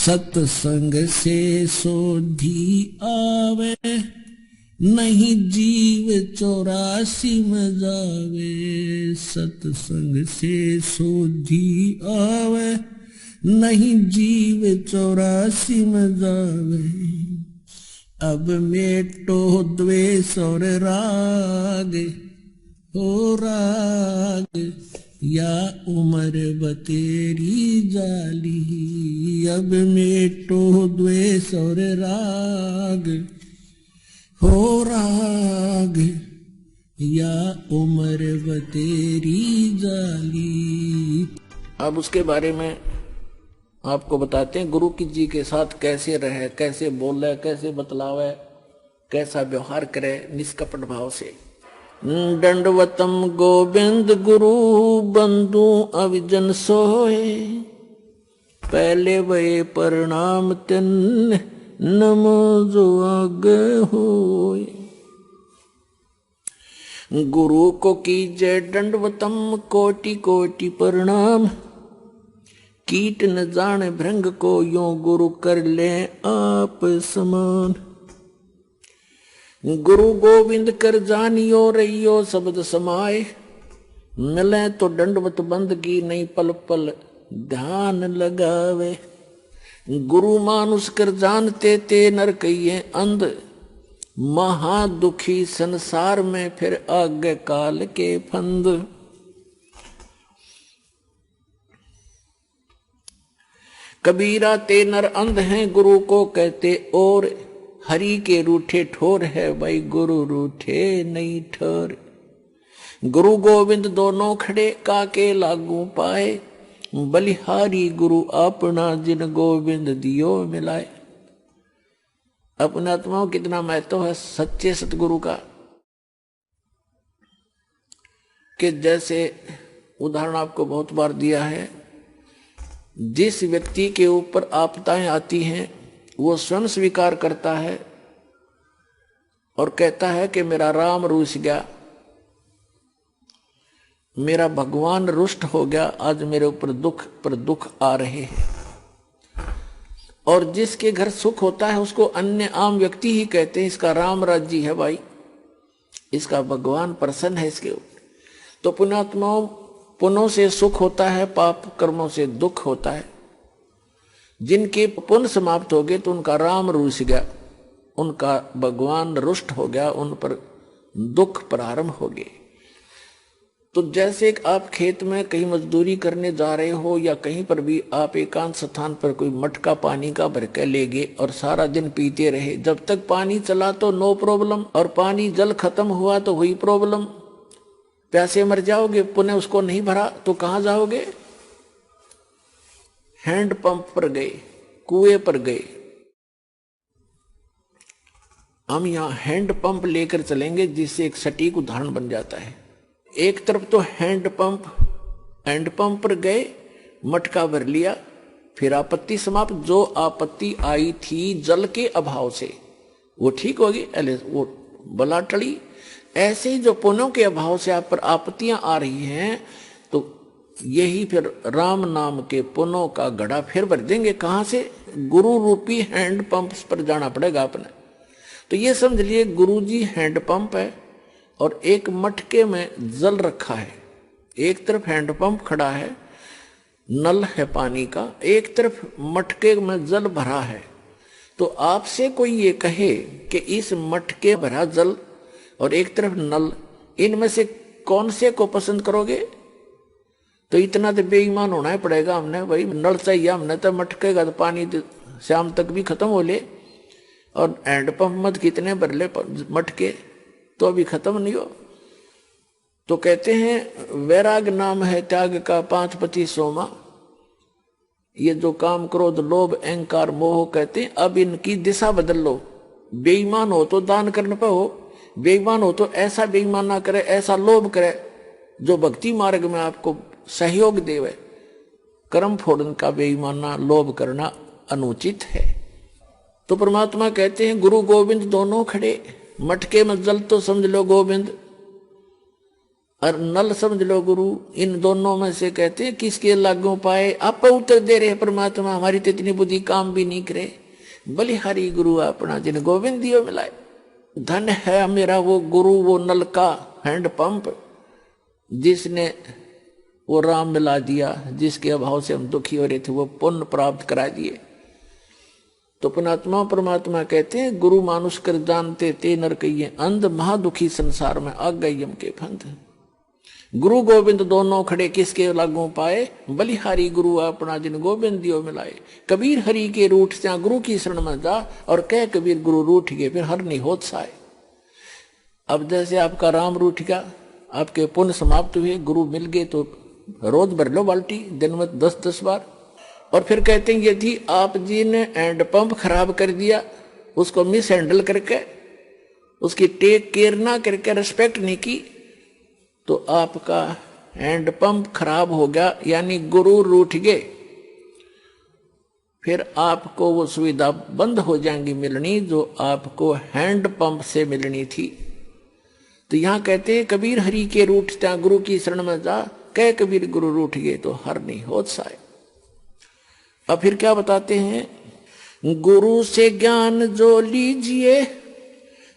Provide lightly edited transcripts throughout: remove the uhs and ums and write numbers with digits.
सत्संग से सोधी आवे, नहीं जीव 84 में जावे। सत्संग से सोधी आवे, नहीं जीव 84 में जावे। अब मेटो द्वेष और राग, हो राग या उम्र बतेरी जाली। अब मेटो द्वेष और राग, हो राग या उम्र बतेरी जाली। अब उसके बारे में आपको बताते हैं गुरु की जी के साथ कैसे रहे, कैसे बोले, कैसे बतलावे, कैसा व्यवहार करे निष्कपट भाव से। दंडवतम गोविंद गुरु बंधु अविजन सोए, पहले वे प्रणाम तिन नमो जो आगे होए। गुरु को कीजय दंडवतम कोटि कोटि प्रणाम, कीट न जाने भृंग को यों गुरु कर ले आप समान। गुरु गोविंद कर जानियो रहियो शब्द समाए, मिले तो दंडवत बंदगी नहीं पल पल ध्यान लगावे। गुरु मानुष कर जानते ते नर कहिए अंध, महा दुखी संसार में फिर आगे काल के फंद। कबीरा ते नर अंध हैं गुरु को कहते और, हरि के रूठे ठोर है भाई गुरु रूठे नहीं ठोर। गुरु गोविंद दोनों खड़े काके लागू पाए, बलिहारी गुरु अपना जिन गोविंद दियो मिलाए। अपने आत्माओं कितना महत्व है सच्चे सतगुरु का, कि जैसे उदाहरण आपको बहुत बार दिया है, जिस व्यक्ति के ऊपर आपदाएं आती हैं वो स्वयं स्वीकार करता है और कहता है कि मेरा राम रूठ गया, मेरा भगवान रुष्ट हो गया, आज मेरे ऊपर दुख पर दुख आ रहे हैं। और जिसके घर सुख होता है उसको अन्य आम व्यक्ति ही कहते हैं इसका राम राज्य है भाई, इसका भगवान प्रसन्न है इसके ऊपर। तो पुण्यात्माओं, पुण्यों से सुख होता है, पाप कर्मों से दुख होता है। जिनके पुण्य समाप्त हो गए तो उनका राम रूठ गया, उनका भगवान रुष्ट हो गया, उन पर दुख प्रारंभ हो गए। तो जैसे आप खेत में कहीं मजदूरी करने जा रहे हो या कहीं पर भी आप एकांत स्थान पर कोई मटका पानी का भर के ले गए और सारा दिन पीते रहे, जब तक पानी चला तो नो प्रॉब्लम, और पानी जल खत्म हुआ तो हुई प्रॉब्लम, प्यासे मर जाओगे। पुनः उसको नहीं भरा तो कहां जाओगे? हैंड पंप पर गए, कुएं पर गए। हम यहां हैंड पंप लेकर चलेंगे जिससे एक सटीक उदाहरण बन जाता है। एक तरफ तो हैंड पंप पर गए, मटका भर लिया, फिर आपत्ति समाप्त। जो आपत्ति आई थी जल के अभाव से वो ठीक होगी, वो बला टली। ऐसे ही जो पुण्यों के अभाव से आप पर आपत्तियां आ रही हैं, तो यही फिर राम नाम के पुण्यों का घड़ा फिर भर देंगे। कहां से? गुरु रूपी हैंड पंप पर जाना पड़ेगा अपने। तो ये समझ लिए गुरु जी हैंड पंप है और एक मटके में जल रखा है। एक तरफ हैंड पंप खड़ा है, नल है पानी का, एक तरफ मटके में जल भरा है। तो आपसे कोई ये कहे कि इस मटके भरा जल और एक तरफ नल, इनमें से कौन से को पसंद करोगे? तो इतना तो बेईमान होना ही पड़ेगा हमने, भाई नल चाहिए हमने, तो मटके का तो पानी शाम तक भी खत्म हो ले, और हैंड पंप मत कितने भर ले मटके तो अभी खत्म नहीं हो। तो कहते हैं वैराग नाम है त्याग का 5 पति सोमा। ये जो काम क्रोध लोभ अहंकार मोह कहते हैं, अब इनकी दिशा बदल लो। बेईमान हो तो दान करने पर हो, बेईमान हो तो ऐसा बेईमान ना करे, ऐसा लोभ करे जो भक्ति मार्ग में आपको सहयोग देवे। कर्म फोड़न का बेईमाना लोभ करना अनुचित है। तो परमात्मा कहते हैं गुरु गोविंद दोनों खड़े, मटके में जल तो समझ लो गोविंद, और नल समझ लो गुरु। इन दोनों में से कहते हैं किसके लागू पाए, आप उत्तर दे रहे परमात्मा, हमारी तो इतनी बुद्धि काम भी नहीं करे। बलिहारी गुरु अपना जिन गोविंद दियो मिलाए। धन है मेरा वो गुरु, वो नल का हैंड पंप, जिसने वो राम मिला दिया, जिसके अभाव से हम दुखी हो रहे थे वो पुण्य प्राप्त करा दिए। तो पुणात्मा परमात्मा कहते हैं गुरु मानुष कर जानते ते नर कहिए, अंध महादुखी संसार में आ गई यम के फंद। गुरु गोविंद दोनों खड़े किसके लागू पाए, बलिहारी गुरु अपना जिन गोविंद दियो मिलाए। कबीर हरि के रूठ से गुरु की शरण में जा, और कह कबीर गुरु रूठ गए फिर हर नहीं होत साए। अब जैसे आपका राम रूठ गया, आपके पुण्य समाप्त हुए, गुरु मिल गए तो रोज भर लो बाल्टी, दिन में 10-10 बार। और फिर कहते हैं यदि आप जी ने हैंड पंप खराब कर दिया, उसको मिस हैंडल करके, उसकी टेक केयर ना करके, रिस्पेक्ट नहीं की, तो आपका हैंड पंप खराब हो गया, यानी गुरु रूठ गए, फिर आपको वो सुविधा बंद हो जाएंगी मिलनी जो आपको हैंड पंप से मिलनी थी। तो यहां कहते हैं कबीर हरि के रूठता गुरु की शरण में जा, कह कबीर गुरु रूठ गए तो हर नहीं होत साए। अब फिर क्या बताते हैं, गुरु से ज्ञान जो लीजिए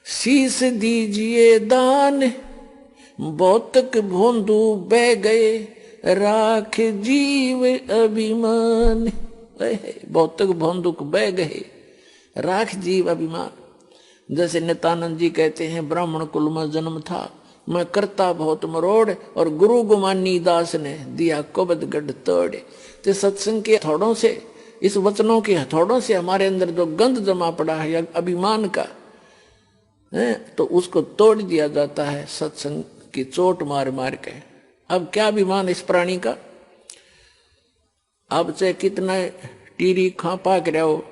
शीश दीजिए दान, भौतिक भोंदू बह गए राख जीव अभिमान। भौतिक भोंदुक बह गए राख जीव अभिमान। जैसे नित्यानंद जी कहते हैं ब्राह्मण कुल में जन्म था, मैं करता बहुत मरोड़, और गुरु गुमानी दास ने दिया कुबद गढ़ तोड़े। तो सत्संग के हथौड़ों से, इस वचनों के हथौड़ों से हमारे अंदर जो गंध जमा पड़ा है या अभिमान का है, तो उसको तोड़ दिया जाता है सत्संग की चोट मार मार के। अब क्या अभिमान इस प्राणी का, अब चाहे कितना टीरी खा पाक रहा हो,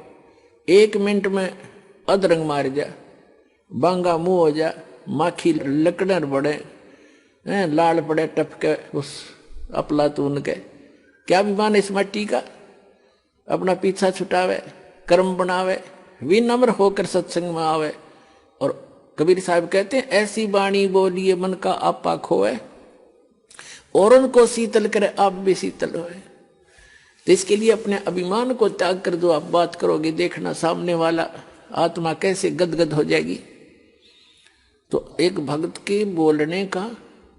1 मिनट में अधरंग मार जा, बांगा मुंह हो जा, माखी लकड़र बड़े, लाल पड़े टपके उस अपलातून के। क्या अभिमान इस मट्टी का, अपना पीछा छुटावे, कर्म बनावे, विनम्र होकर सत्संग में आवे। और कबीर साहब कहते हैं ऐसी वाणी बोलिए मन का आपा खोए, और उनको शीतल करे आप भी शीतल होए। तो इसके लिए अपने अभिमान को त्याग कर दो, आप बात करोगे देखना सामने वाला आत्मा कैसे गदगद हो जाएगी। तो एक भक्त के बोलने का,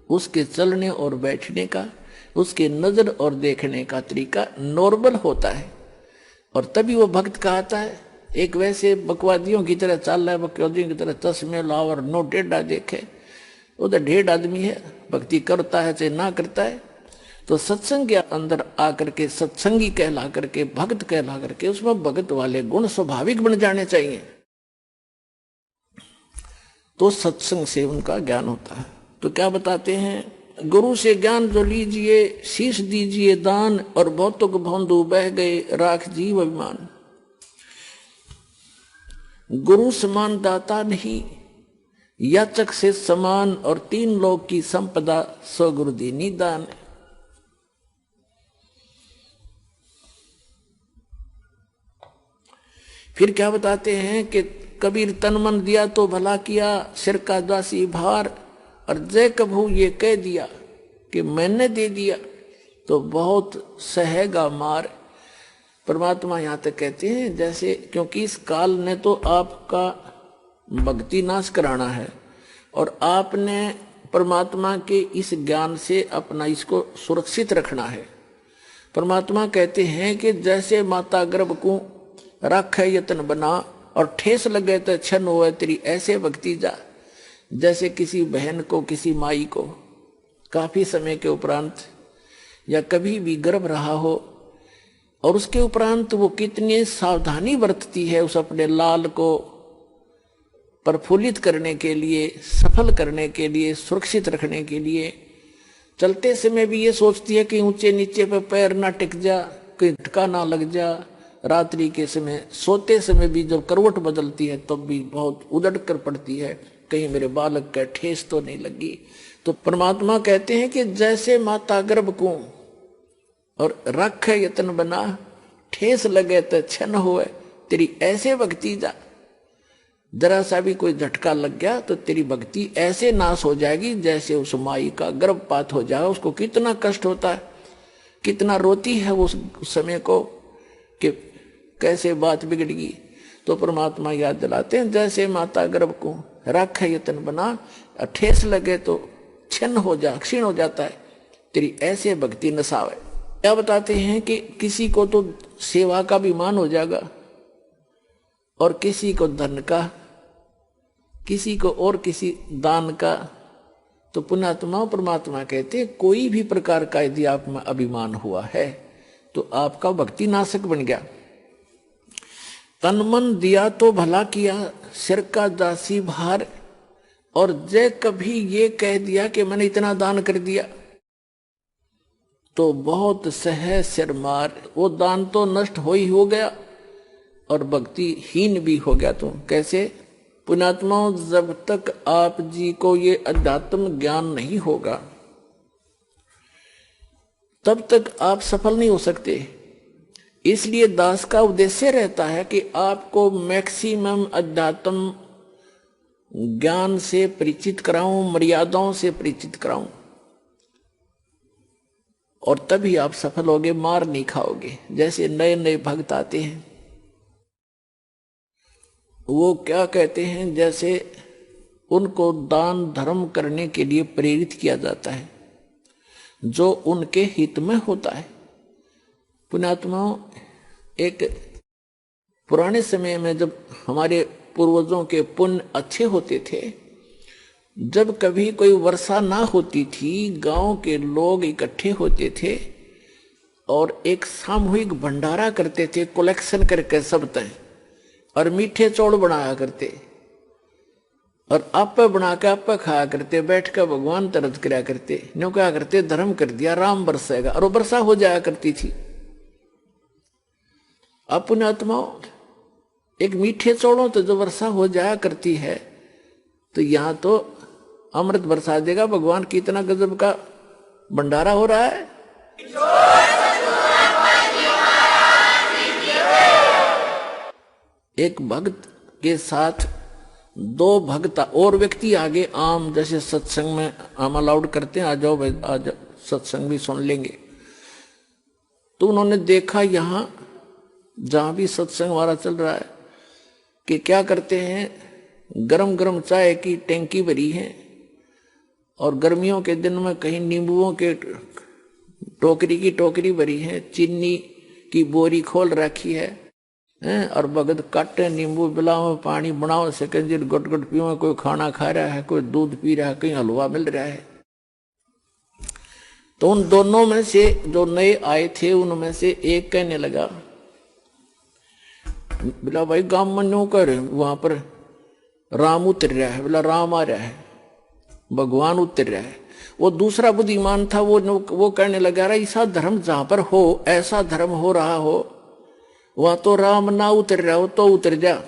उसके चलने और बैठने का, उसके नजर और देखने का तरीका नॉर्मल होता है, और तभी वो भक्त कहता है। एक वैसे बकवादियों की तरह चल रहा है, बकवादियों की तरह चश्मे लाओ और नो टेढ़ा देखे, वो तो ढेढ़ आदमी है, भक्ति करता है चाहे ना करता है। तो सत्संग के अंदर आकर के सत्संगी कहला करके, भक्त कहला करके, उसमें भगत वाले गुण स्वाभाविक बन जाने चाहिए, तो सत्संग से उनका ज्ञान होता है। तो क्या बताते हैं, गुरु से ज्ञान जो लीजिए शीश दीजिए दान, और भौतुक भोंदू बह गए राख जीव अभिमान। गुरु समान दाता नहीं, याचक से समान, और 3 लोक की संपदा सो गुरु दीनी दान। फिर क्या बताते हैं कि कबीर तन मन दिया तो भला किया, सिर का दासी भार, और जय कभू ये कह दिया कि मैंने दे दिया तो बहुत सहेगा मार। परमात्मा यहाँ तक कहते हैं जैसे, क्योंकि इस काल ने तो आपका भक्ति नाश कराना है, और आपने परमात्मा के इस ज्ञान से अपना इसको सुरक्षित रखना है। परमात्मा कहते हैं कि जैसे माता गर्भ को रख यतन बना, और ठेस लगे तो क्षण हो तेरी ऐसे भक्ति जा। जैसे किसी बहन को, किसी माई को काफी समय के उपरांत या कभी भी गर्भ रहा हो, और उसके उपरांत वो कितनी सावधानी बरतती है उस अपने लाल को प्रफुल्लित करने के लिए, सफल करने के लिए, सुरक्षित रखने के लिए। चलते समय भी ये सोचती है कि ऊंचे नीचे पे पैर ना टिक जा, कहीं झटका ना लग जा। रात्रि के समय सोते समय भी जब करवट बदलती है तब भी बहुत उदड़ कर पड़ती है, कहीं मेरे बालक का ठेस तो नहीं लगी। तो परमात्मा कहते हैं कि जैसे माता गर्भ को और रख यतन बना, ठेस लगे तो क्षण होए तेरी ऐसे भक्ति जा। जरा सा भी कोई झटका लग गया तो तेरी भक्ति ऐसे नाश हो जाएगी जैसे उस माई का गर्भपात हो जाए। उसको कितना कष्ट होता है, कितना रोती है उस समय को कि कैसे बात बिगड़गी। तो परमात्मा याद दिलाते हैं, जैसे माता गर्भ को राख यतन बना, ठेस लगे तो छिन्न हो जा, क्षीण हो जाता है, तेरी ऐसे भक्ति नसावे। क्या बताते हैं कि किसी को तो सेवा का भी मान हो जाएगा और किसी को धन का, किसी को और किसी दान का। तो पुण्यात्मा परमात्मा कहते हैं कोई भी प्रकार का यदि आप में अभिमान हुआ है तो आपका भक्ति नाशक बन गया। तन मन दिया तो भला किया, सिर का दासी भार, और जय कभी ये कह दिया कि मैंने इतना दान कर दिया तो बहुत सह सिर मार, वो दान तो नष्ट हो ही हो गया और भक्ति हीन भी हो गया। तो कैसे? पुण्यात्माओं, जब तक आप जी को ये अध्यात्म ज्ञान नहीं होगा तब तक आप सफल नहीं हो सकते। इसलिए दास का उद्देश्य रहता है कि आपको मैक्सिमम अध्यात्म ज्ञान से परिचित कराऊं, मर्यादाओं से परिचित कराऊं, और तभी आप सफल होगे, मार नहीं खाओगे। जैसे नए नए भक्त आते हैं, वो क्या कहते हैं, जैसे उनको दान धर्म करने के लिए प्रेरित किया जाता है जो उनके हित में होता है। पुण्यात्माओं, एक पुराने समय में जब हमारे पूर्वजों के पुण्य अच्छे होते थे, जब कभी कोई वर्षा ना होती थी, गांव के लोग इकट्ठे होते थे और एक सामूहिक भंडारा करते थे, कलेक्शन करके सब तय, और मीठे चौड़ बनाया करते और आप बना के आप खाया करते, बैठ कर भगवान तरस कराया करते। न्यों क्या करते, धर्म कर दिया, राम बरसेगा, और वो वर्षा हो जाया करती थी। अब पुण्यात्माओं, एक मीठे चौड़ों तो जो वर्षा हो जाया करती है, तो यहां तो अमृत बरसा देगा भगवान। कितना गजब का भंडारा हो रहा है। एक भक्त के साथ दो भक्त और व्यक्ति आगे, आम जैसे सत्संग में हम अलाउड करते हैं, आ जाओ भाई, आ जाओ, सत्संग भी सुन लेंगे। तो उन्होंने देखा यहां जहां भी सत्संग वाला चल रहा है कि क्या करते हैं, गरम गरम चाय की टैंकी भरी है और गर्मियों के दिन में कहीं नींबुओं के टोकरी की टोकरी भरी है, चीनी की बोरी खोल रखी है, और भगत काटे नींबू बिलाओ, पानी बनाओ, सिकंजी गुट गुट पियो, कोई खाना खा रहा है, कोई दूध पी रहा है, कहीं हलवा मिल रहा है। तो उन दोनों में से जो नए आए थे उनमें से एक कहने लगा, बोला भाई गांव में न्यू कर, वहां पर राम उतर रहा है, बोला राम आ रहा है, भगवान उतर रहा है। वो दूसरा बुद्धिमान था, वो कहने लगा, रहा ऐसा धर्म जहां पर हो, ऐसा धर्म हो रहा हो, वहां तो राम ना उतर रहा हो तो उतर जा।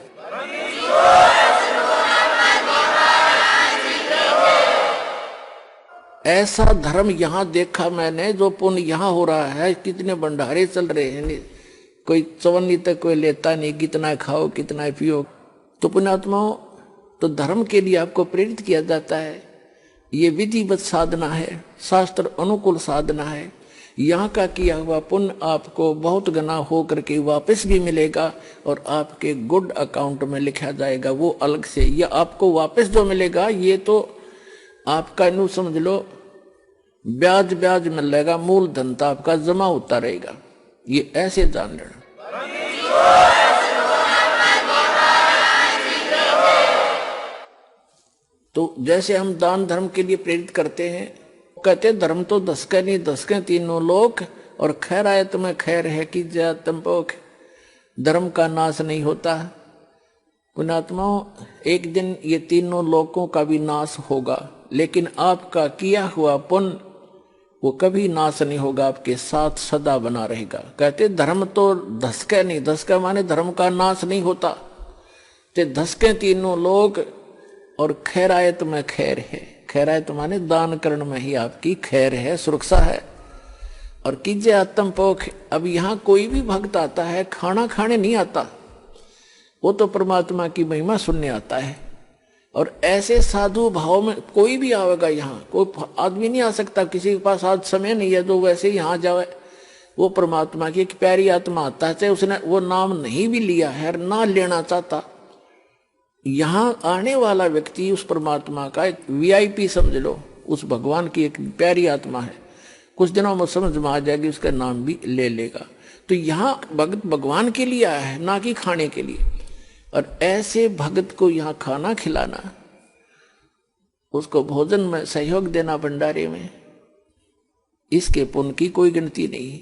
ऐसा धर्म यहां देखा मैंने, जो पुण्य यहां हो रहा है, कितने भंडारे चल रहे हैं, कोई चवन्नी तक कोई लेता नहीं, कितना खाओ कितना पियो। तो पुण्यात्माओं, तो धर्म के लिए आपको प्रेरित किया जाता है। ये विधिवत साधना है, शास्त्र अनुकूल साधना है। यहाँ का किया हुआ पुण्य आपको बहुत गना हो करके वापस भी मिलेगा और आपके गुड अकाउंट में लिखा जाएगा, वो अलग से। या आपको वापस जो मिलेगा ये तो आपका यूं समझ लो ब्याज ब्याज मिलेगा, मूल धन तो आपका जमा होता रहेगा। ये ऐसे जान लेना। तो जैसे हम दान धर्म के लिए प्रेरित करते हैं, कहते धर्म तो दसके नहीं, दसके तीनों लोक, और खैर आए तुम्हें खैर है कि जय तुम पोख, धर्म का नाश नहीं होता। पुण्यात्माओं, एक दिन ये तीनों लोकों का भी नाश होगा, लेकिन आपका किया हुआ पुण्य वो कभी नाश नहीं होगा, आपके साथ सदा बना रहेगा। कहते धर्म तो धसके नहीं, धसके माने धर्म का नाश नहीं होता, ते धसके तीनों लोग और खैरायत में खैर है। खैरायत माने दान करण में ही आपकी खैर है, सुरक्षा है। और कीजिए आत्म पोख। अब यहाँ कोई भी भक्त आता है, खाना खाने नहीं आता, वो तो परमात्मा की महिमा सुनने आता है। और ऐसे साधु भाव में कोई भी आवेगा, यहाँ कोई आदमी नहीं आ सकता, किसी के पास आज समय नहीं है तो वैसे यहाँ जाए, वो परमात्मा की एक प्यारी आत्मा आता है, चाहे उसने वो नाम नहीं भी लिया है, ना लेना चाहता, यहाँ आने वाला व्यक्ति उस परमात्मा का एक वीआईपी समझ लो, उस भगवान की एक प्यारी आत्मा है, कुछ दिनों में समझ में आ जाएगी, उसका नाम भी ले लेगा। तो यहाँ भगत भगवान के लिए आया है, ना कि खाने के लिए। और ऐसे भगत को यहाँ खाना खिलाना, उसको भोजन में सहयोग देना भंडारे में, इसके पुण्य की कोई गिनती नहीं।